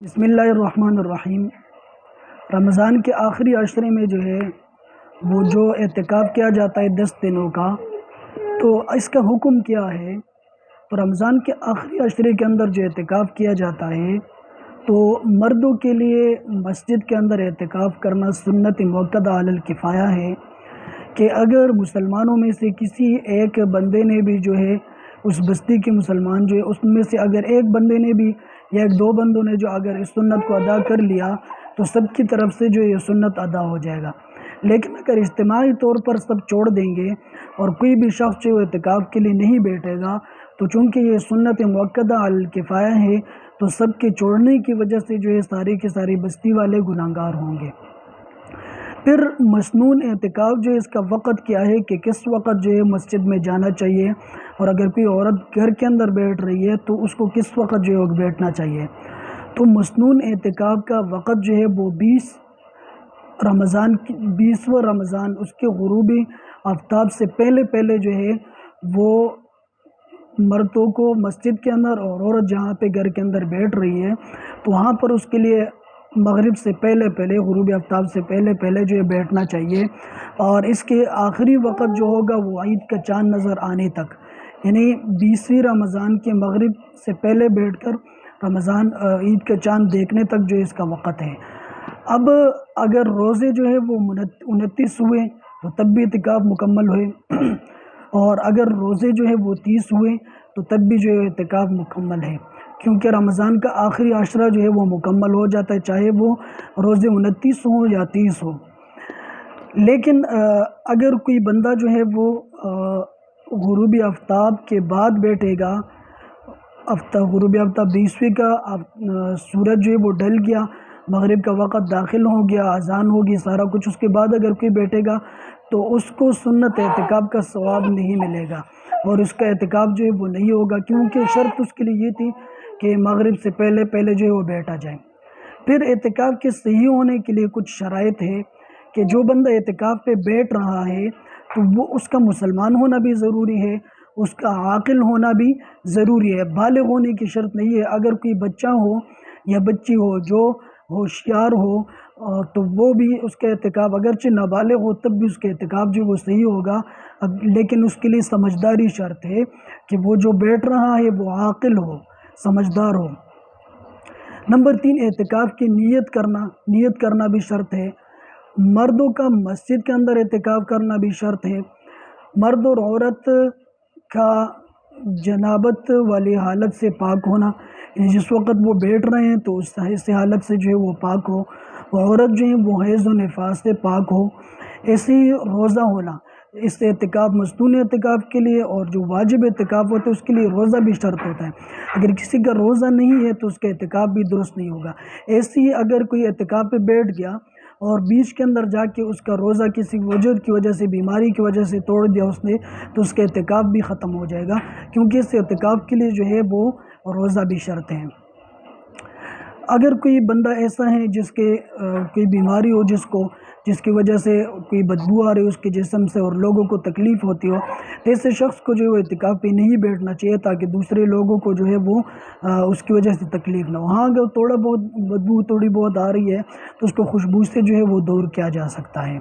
بسم اللہ الرحمن الرحیم۔ رمضان کے آخری عشرے میں جو ہے وہ جو اعتکاف کیا جاتا ہے 10 دنوں کا، تو اس کا حکم کیا ہے؟ تو رمضان کے آخری عشرے کے اندر جو اعتکاف کیا جاتا ہے تو مردوں کے لیے مسجد کے اندر اعتکاف کرنا سنت موقدہ علی الکفایہ ہے کہ اگر مسلمانوں میں سے کسی ایک بندے نے بھی جو ہے اس بستی کے مسلمان جو ہے اس میں سے اگر ایک بندے نے بھی یا ایک دو بندوں نے جو اگر اس سنت کو ادا کر لیا تو سب کی طرف سے جو یہ سنت ادا ہو جائے گا۔ لیکن اگر اجتماعی طور پر سب چھوڑ دیں گے اور کوئی بھی شخص جو اعتکاف کے لیے نہیں بیٹھے گا تو چونکہ یہ سنت موقدہ علی الکفایہ ہے تو سب کے چھوڑنے کی وجہ سے جو ہے ساری کی ساری بستی والے گناہگار ہوں گے۔ پھر مسنون اعتکاف جو اس کا وقت کیا ہے کہ کس وقت جو ہے مسجد میں جانا چاہیے، اور اگر کوئی عورت گھر کے اندر بیٹھ رہی ہے تو اس کو کس وقت جو ہے بیٹھنا چاہیے۔ تو مسنون اعتکاف کا وقت جو ہے وہ 20واں رمضان اس کے غروبی آفتاب سے پہلے جو ہے وہ مردوں کو مسجد کے اندر اور عورت جہاں پہ گھر کے اندر بیٹھ رہی ہے تو وہاں پر اس کے لیے مغرب سے پہلے غروب آفتاب سے پہلے جو ہے بیٹھنا چاہیے، اور اس کے آخری وقت جو ہوگا وہ عید کا چاند نظر آنے تک، یعنی 20ویں رمضان کے مغرب سے پہلے بیٹھ کر عید کا چاند دیکھنے تک جو اس کا وقت ہے۔ اب اگر روزے جو ہے وہ 29 ہوئے تو تب بھی اعتکاف مکمل ہوئے، اور اگر روزے جو ہے وہ 30 ہوئے تو تب بھی جو ہے اعتکاف مکمل ہے، کیونکہ رمضان کا آخری عشرہ جو ہے وہ مکمل ہو جاتا ہے، چاہے وہ روزے 29 ہوں یا 30 ہوں۔ لیکن اگر کوئی بندہ جو ہے وہ غروبی آفتاب کے بعد بیٹھے گا، غروبی آفتاب 20ویں کا سورج جو ہے وہ ڈھل گیا، مغرب کا وقت داخل ہو گیا، اذان ہوگی، سارا کچھ، اس کے بعد اگر کوئی بیٹھے گا تو اس کو سنت اعتکاف کا ثواب نہیں ملے گا اور اس کا اعتکاف جو ہے وہ نہیں ہوگا، کیونکہ شرط اس کے لیے یہ تھی کہ مغرب سے پہلے جو ہے وہ بیٹھا جائے۔ پھر اعتکاف کے صحیح ہونے کے لیے کچھ شرائط ہے کہ جو بندہ اعتکاف پہ بیٹھ رہا ہے تو وہ اس کا مسلمان ہونا بھی ضروری ہے، اس کا عاقل ہونا بھی ضروری ہے، بالغ ہونے کی شرط نہیں ہے۔ اگر کوئی بچہ ہو یا بچی ہو جو ہوشیار ہو تو وہ بھی اس کا اعتکاف اگرچہ نابالغ ہو تب بھی اس کا اعتکاف جو وہ صحیح ہوگا، لیکن اس کے لیے سمجھداری شرط ہے کہ وہ جو بیٹھ رہا ہے وہ عاقل ہو، سمجھدار ہو۔ نمبر 3، اعتکاف کی نیت کرنا بھی شرط ہے۔ مردوں کا مسجد کے اندر اعتکاف کرنا بھی شرط ہے۔ مرد اور عورت کا جنابت والی حالت سے پاک ہونا، یعنی جس وقت وہ بیٹھ رہے ہیں تو اس حالت سے جو ہے وہ پاک ہو، عورت جو ہے وہ حیض و نفاس سے پاک ہو۔ ایسے ہی روزہ ہونا، اس اعتکاف مسنون اعتکاف کے لیے اور جو واجب اعتکاف ہوتا ہے اس کے لیے روزہ بھی شرط ہوتا ہے۔ اگر کسی کا روزہ نہیں ہے تو اس کا اعتکاف بھی درست نہیں ہوگا۔ ایسے ہی اگر کوئی اعتکاف پہ بیٹھ گیا اور بیچ کے اندر جا کے اس کا روزہ کسی وجہ کی وجہ سے، بیماری کی وجہ سے توڑ دیا اس نے، تو اس کا اعتکاف بھی ختم ہو جائے گا، کیونکہ اس اعتکاف کے لیے جو ہے وہ روزہ بھی شرط ہے۔ اگر کوئی بندہ ایسا ہے جس کے کوئی بیماری ہو، جس کی وجہ سے کوئی بدبو آ رہی ہے اس کے جسم سے اور لوگوں کو تکلیف ہوتی ہو، تو ایسے شخص کو جو ہے وہ اعتکاف پہ نہیں بیٹھنا چاہیے تاکہ دوسرے لوگوں کو جو ہے وہ اس کی وجہ سے تکلیف نہ ہو۔ ہاں اگر تھوڑا بہت بدبو تھوڑی بہت آ رہی ہے تو اس کو خوشبو سے جو ہے وہ دور کیا جا سکتا ہے۔